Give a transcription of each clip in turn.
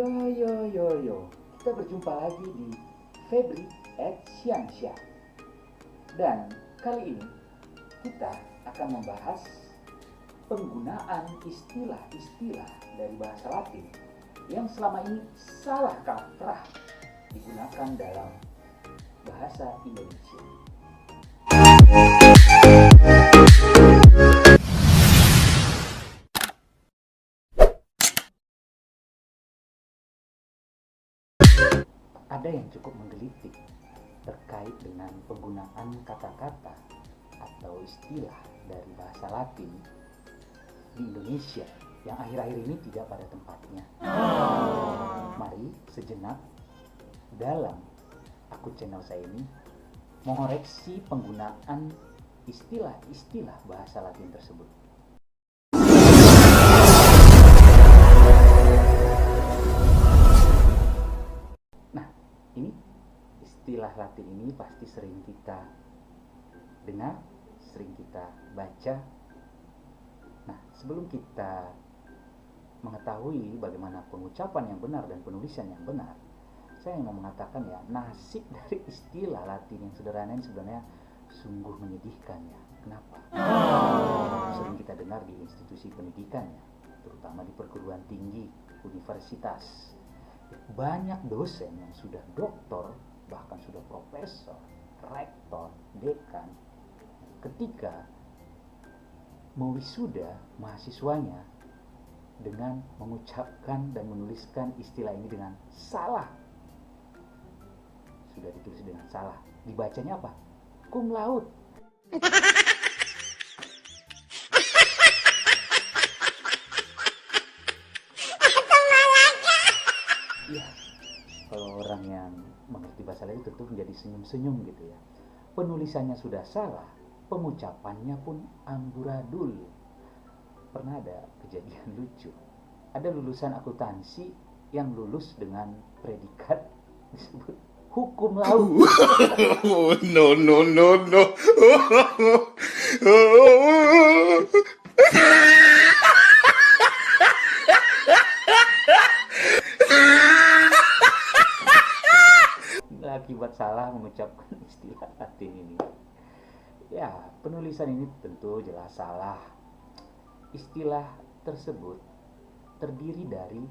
Yo, kita berjumpa lagi di Febri at Siangxia. Dan kali ini kita akan membahas penggunaan istilah-istilah dari bahasa Latin yang selama ini salah kaprah digunakan dalam bahasa Indonesia. Ada yang cukup menggelitik terkait dengan penggunaan kata-kata atau istilah dari bahasa Latin di Indonesia yang akhir-akhir ini tidak pada tempatnya. Mari sejenak dalam akun channel saya ini mengoreksi penggunaan istilah-istilah bahasa Latin tersebut. Ini istilah Latin ini pasti sering kita dengar, sering kita baca. Nah, sebelum kita mengetahui bagaimana pengucapan yang benar dan penulisan yang benar, saya ingin mengatakan ya, nasib dari istilah Latin yang sederhana ini sebenarnya sungguh menyedihkan ya. Kenapa? Sering kita dengar di institusi pendidikan ya, terutama di perguruan tinggi, universitas. Banyak dosen yang sudah doktor, bahkan sudah profesor, rektor, dekan, ketika mewisuda mahasiswanya dengan mengucapkan dan menuliskan istilah ini dengan salah. Sudah ditulis dengan salah. Dibacanya apa? Cum laude. Ya, kalau orang yang mengerti bahasa Latin tentu menjadi senyum-senyum gitu ya. Penulisannya sudah salah, pengucapannya pun amburadul. Pernah ada kejadian lucu. Ada lulusan akuntansi yang lulus dengan predikat disebut hukum laut. No. Akibat salah mengucapkan istilah Latin ini. Ya, penulisan ini tentu jelas salah. Istilah tersebut terdiri dari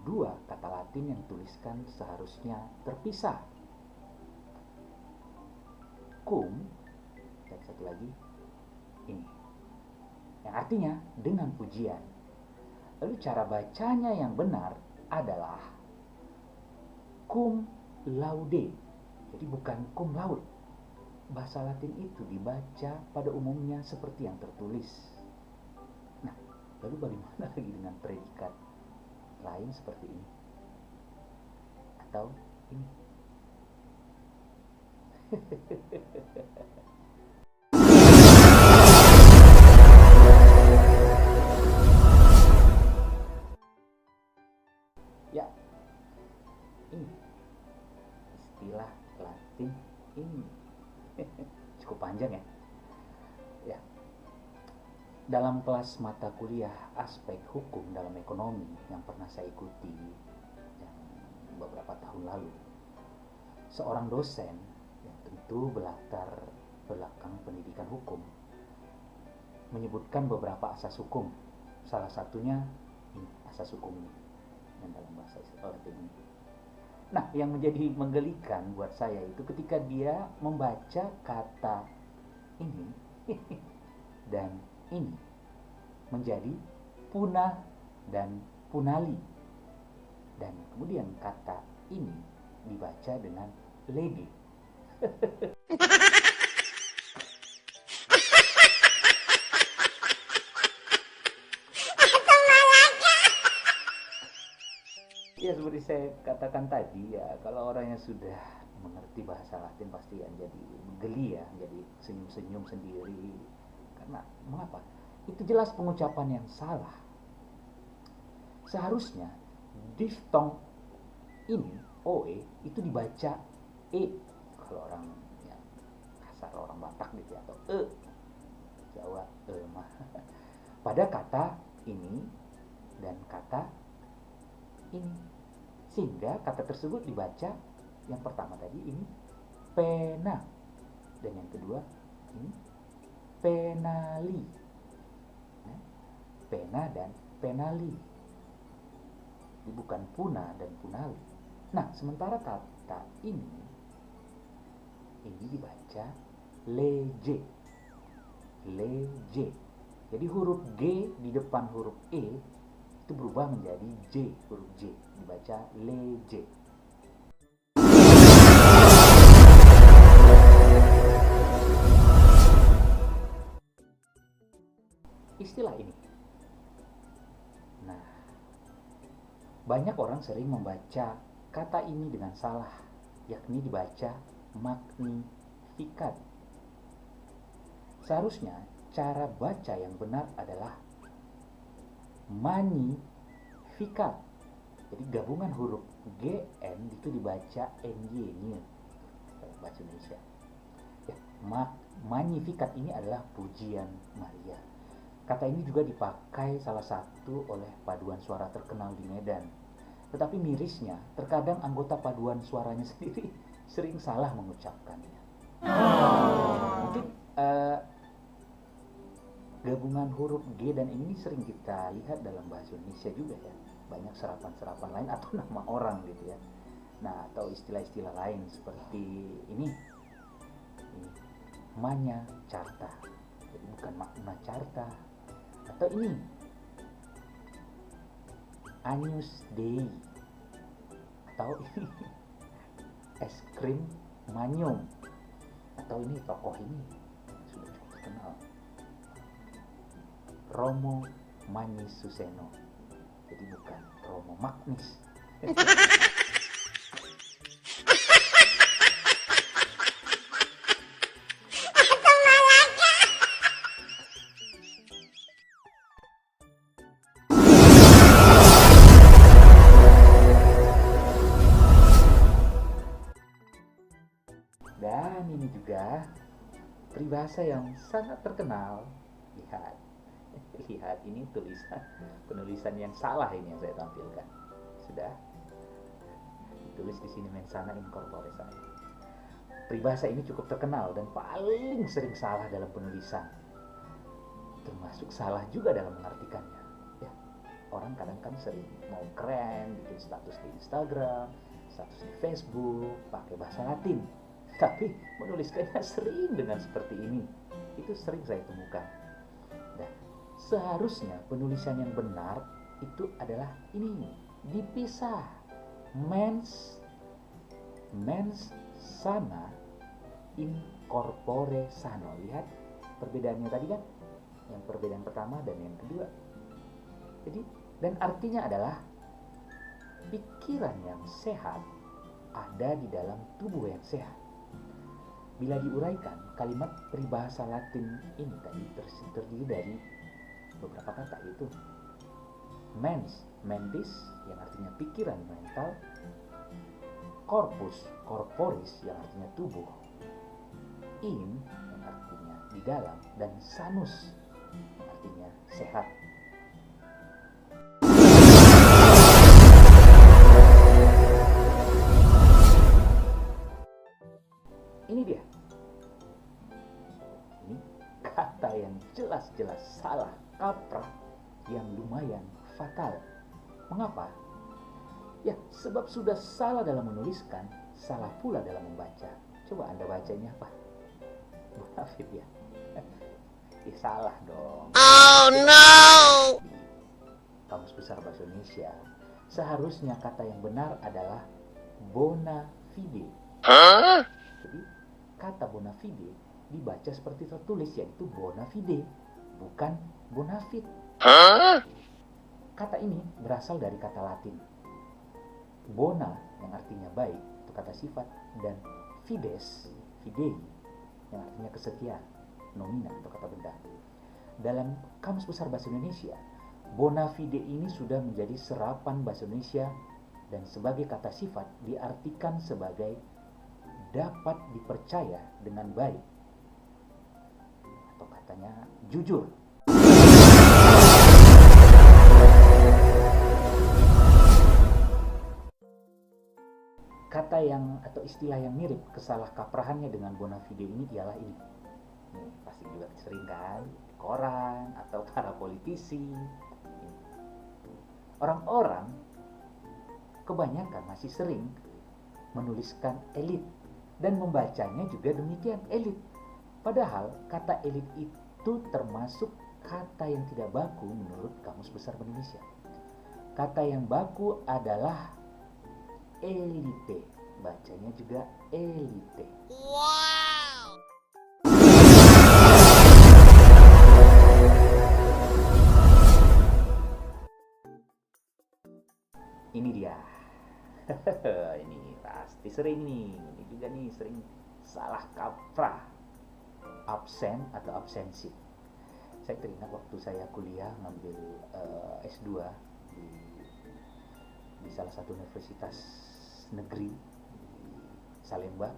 dua kata Latin yang tuliskan seharusnya terpisah. Cum dan satu lagi ini, yang artinya dengan pujian. Lalu cara bacanya yang benar adalah cum laude. Jadi bukan cum laude. Bahasa Latin itu dibaca pada umumnya seperti yang tertulis. Nah, lalu bagaimana lagi dengan predikat lain seperti ini? Atau ini? Ya, ini istilah Latin ini cukup panjang ya. Ya, dalam kelas mata kuliah aspek hukum dalam ekonomi yang pernah saya ikuti yang beberapa tahun lalu, seorang dosen yang tentu berlatar belakang pendidikan hukum menyebutkan beberapa asas hukum. Salah satunya ini, asas hukum ini yang dalam bahasa Latin ini. Nah, yang menjadi menggelikan buat saya itu ketika dia membaca kata ini dan ini menjadi punah dan punali. Dan kemudian kata ini dibaca dengan lege. Ya, seperti saya katakan tadi ya, kalau orang yang sudah mengerti bahasa Latin pasti yang jadi geli ya, jadi senyum-senyum sendiri. Karena mengapa? Itu jelas pengucapan yang salah. Seharusnya diftong ini OE itu dibaca E kalau orang ya, kasar orang Batak gitu ya, atau Jawa mah. Pada kata ini dan kata ini. Sehingga kata tersebut dibaca yang pertama tadi ini pena, dan yang kedua ini penali. Nah, pena dan penali. Ini bukan puna dan punali. Nah, sementara kata ini dibaca leje. Leje. Jadi huruf G di depan huruf E itu berubah menjadi J, huruf J, dibaca leje. Istilah ini. Nah, banyak orang sering membaca kata ini dengan salah, yakni dibaca magnifikat. Seharusnya cara baca yang benar adalah magnifikat. Jadi gabungan huruf GN itu dibaca NY-nya bahasa Indonesia. Ya, magnifikat ini adalah pujian Maria. Kata ini juga dipakai salah satu oleh paduan suara terkenal di Medan. Tetapi mirisnya, terkadang anggota paduan suaranya sendiri sering salah mengucapkannya. Mungkin gabungan huruf G dan ini sering kita lihat dalam bahasa Indonesia juga ya. Banyak serapan-serapan lain atau nama orang gitu ya. Nah, atau istilah-istilah lain seperti ini Manya Carta. Jadi bukan makna Carta. Atau ini Agnus Dei. Atau ini es krim manyung. Atau ini tokoh ini sudah cukup terkenal, Romo Magnis Suseno. Jadi bukan Romo Magnis. Dan ini juga peribahasa yang sangat terkenal. Lihat ini penulisan yang salah ini yang saya tampilkan. Sudah ditulis di sini mensana in corpore sano. Peribahasa ini cukup terkenal dan paling sering salah dalam penulisan. Termasuk salah juga dalam mengartikannya. Ya, orang kadang kan sering mau keren, bikin status di Instagram, status di Facebook, pakai bahasa Latin. Tapi menuliskannya sering dengan seperti ini. Itu sering saya temukan. Nah, seharusnya penulisan yang benar itu adalah ini, dipisah. Mens sana in corpore sano. Lihat perbedaannya tadi kan? Yang perbedaan pertama dan yang kedua. Jadi, dan artinya adalah pikiran yang sehat ada di dalam tubuh yang sehat. Bila diuraikan, kalimat peribahasa Latin ini tadi terdiri dari beberapa kata, yaitu mentis yang artinya pikiran mental, corpus corporis yang artinya tubuh, in yang artinya di dalam, dan sanus yang artinya sehat. Ini dia. Ini kata yang jelas-jelas salah, kaprah, yang lumayan fatal. Mengapa? Ya, sebab sudah salah dalam menuliskan, salah pula dalam membaca. Coba Anda bacanya apa? Munafik ya? Salah dong. Oh no! Kamus Besar Bahasa Indonesia, seharusnya kata yang benar adalah bona fide. Huh? Jadi kata bona fide dibaca seperti tertulis, yaitu bona fide, bukan bonafit. Huh? Kata ini berasal dari kata Latin bona yang artinya baik, itu kata sifat, dan fides, fidei yang artinya kesetiaan, nomina atau kata benda. Dalam Kamus Besar Bahasa Indonesia, bona fide ini sudah menjadi serapan bahasa Indonesia dan sebagai kata sifat diartikan sebagai dapat dipercaya dengan baik, atau katanya jujur. kata yang atau istilah yang mirip kesalah kaprahannya dengan bona fide ini ialah ini. Nih, pasti juga sering kan di koran atau para politisi. Orang-orang kebanyakan masih sering menuliskan elit dan membacanya juga demikian, elit. Padahal kata elit itu termasuk kata yang tidak baku menurut Kamus Besar Bahasa Indonesia. Kata yang baku adalah elite, bacanya juga elite. Wow. Ini dia. Ini pasti sering nih. Ini juga nih sering salah kaprah. Absen atau absensi. Saya teringat waktu saya kuliah ngambil S2 di, di salah satu universitas negeri di Salemba.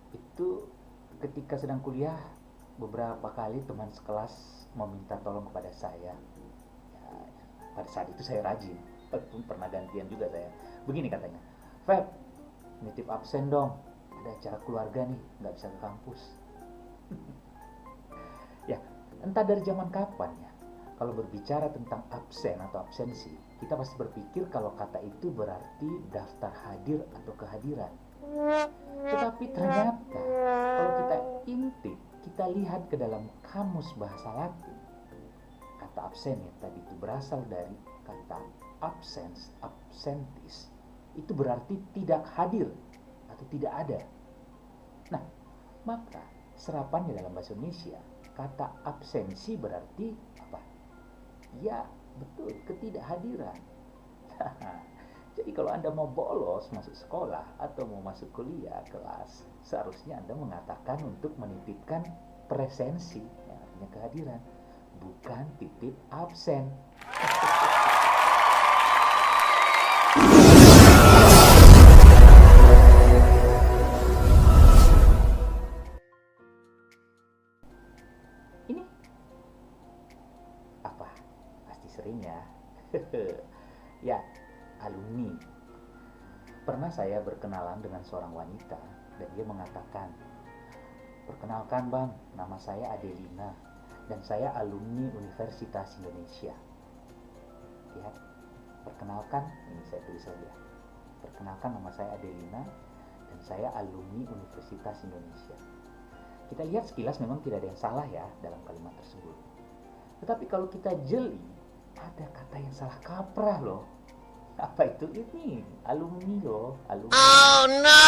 Itu ketika sedang kuliah beberapa kali teman sekelas meminta tolong kepada saya. Ya, pada saat itu saya rajin, pernah gantian juga saya. Begini katanya, Feb, nitip absen dong, ada acara keluarga nih, nggak bisa ke kampus. Ya, entah dari zaman kapan ya, kalau berbicara tentang absen atau absensi, kita pasti berpikir kalau kata itu berarti daftar hadir atau kehadiran. Tetapi ternyata kalau kita intip, kita lihat ke dalam kamus bahasa Latin, kata absen yang tadi itu berasal dari kata absens, absentis, itu berarti tidak hadir atau tidak ada. Nah, maka serapannya dalam bahasa Indonesia, kata absensi berarti apa? Ya, betul, ketidakhadiran. Jadi kalau Anda mau bolos masuk sekolah atau mau masuk kuliah kelas, seharusnya Anda mengatakan untuk menitipkan presensi, yang artinya kehadiran, bukan titip absen. Ini apa? Pasti sering ya. Ya, alumni. Pernah saya berkenalan dengan seorang wanita dan dia mengatakan, "Perkenalkan Bang, nama saya Adelina dan saya alumni Universitas Indonesia." Lihat, perkenalkan, ini saya tulis saja. Perkenalkan, nama saya Adelina dan saya alumni Universitas Indonesia. Kita lihat sekilas memang tidak ada yang salah ya dalam kalimat tersebut. Tetapi kalau kita jeli, ada kata yang salah kaprah loh. Apa itu? Ini alumni loh, alumni. Oh no.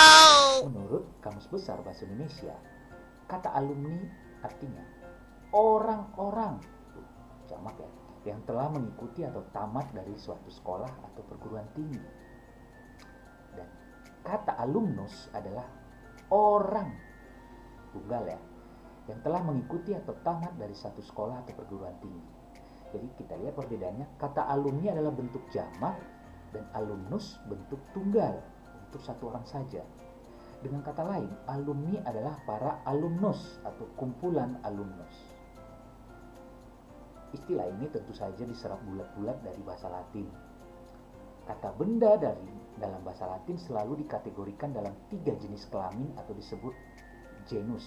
Menurut Kamus Besar Bahasa Indonesia, kata alumni artinya orang-orang, jamak ya, yang telah mengikuti atau tamat dari suatu sekolah atau perguruan tinggi. Dan kata alumnus adalah orang, tunggal ya, yang telah mengikuti atau tamat dari satu sekolah atau perguruan tinggi. Jadi kita lihat perbedaannya, kata alumni adalah bentuk jamak dan alumnus bentuk tunggal, untuk satu orang saja. Dengan kata lain, alumni adalah para alumnus atau kumpulan alumnus. Istilah ini tentu saja diserap bulat-bulat dari bahasa Latin. Kata benda dalam bahasa Latin selalu dikategorikan dalam 3 jenis kelamin atau disebut genus.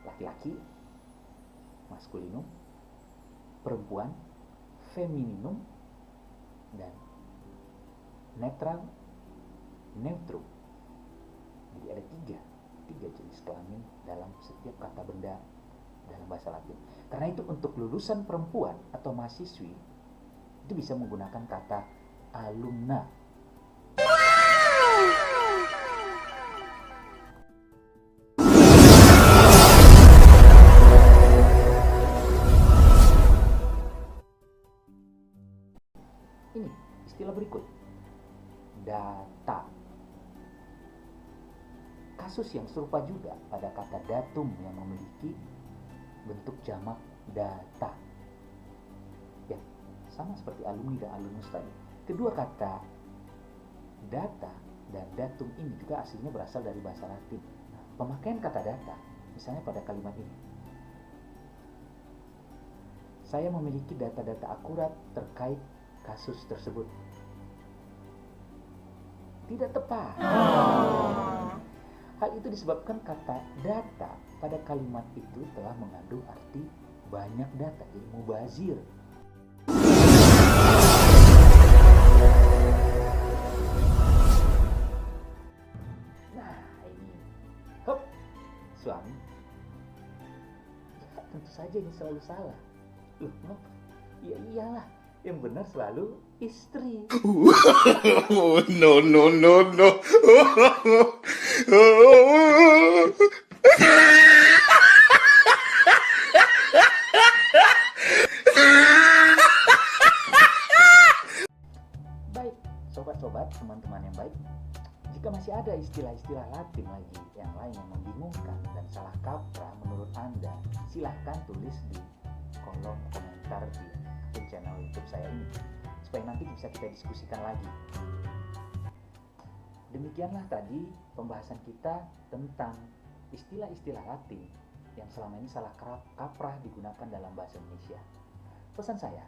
Laki-laki, maskulinum, perempuan, femininum, dan netral, neutrum. Jadi ada tiga jenis kelamin dalam setiap kata benda dalam bahasa Latin. Karena itu untuk lulusan perempuan atau mahasiswi itu bisa menggunakan kata alumna. Ini istilah berikut, data. Kasus yang serupa juga pada kata datum yang memiliki bentuk jamak data. Ya, sama seperti alumni dan alumnus tadi. Kedua kata data dan datum ini juga aslinya berasal dari bahasa Latin. Nah, pemakaian kata data, misalnya pada kalimat ini, saya memiliki data-data akurat terkait kasus tersebut. tidak tepat. Hal itu disebabkan kata data pada kalimat itu telah mengandung arti banyak data, jadi mubazir. Nah ini, hop, suami. Ya, tentu saja ini selalu salah. Loh, kenapa? Ya iyalah, yang benar selalu istri. Oh, no, no, no, no. Baik, sobat-sobat, teman-teman yang baik, jika masih ada istilah-istilah Latin lagi yang lain yang membingungkan dan salah kaprah menurut Anda, silahkan tulis di kolom komentar di akun channel YouTube saya ini, supaya nanti bisa kita diskusikan lagi. Demikianlah tadi pembahasan kita tentang istilah-istilah Latin yang selama ini salah kaprah digunakan dalam bahasa Indonesia. Pesan saya,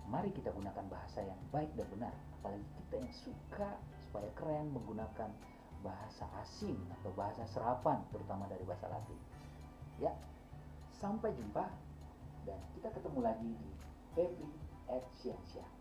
mari kita gunakan bahasa yang baik dan benar, apalagi kita yang suka supaya keren menggunakan bahasa asing atau bahasa serapan, terutama dari bahasa Latin. Ya, sampai jumpa dan kita ketemu lagi di Febri at Siang Siang.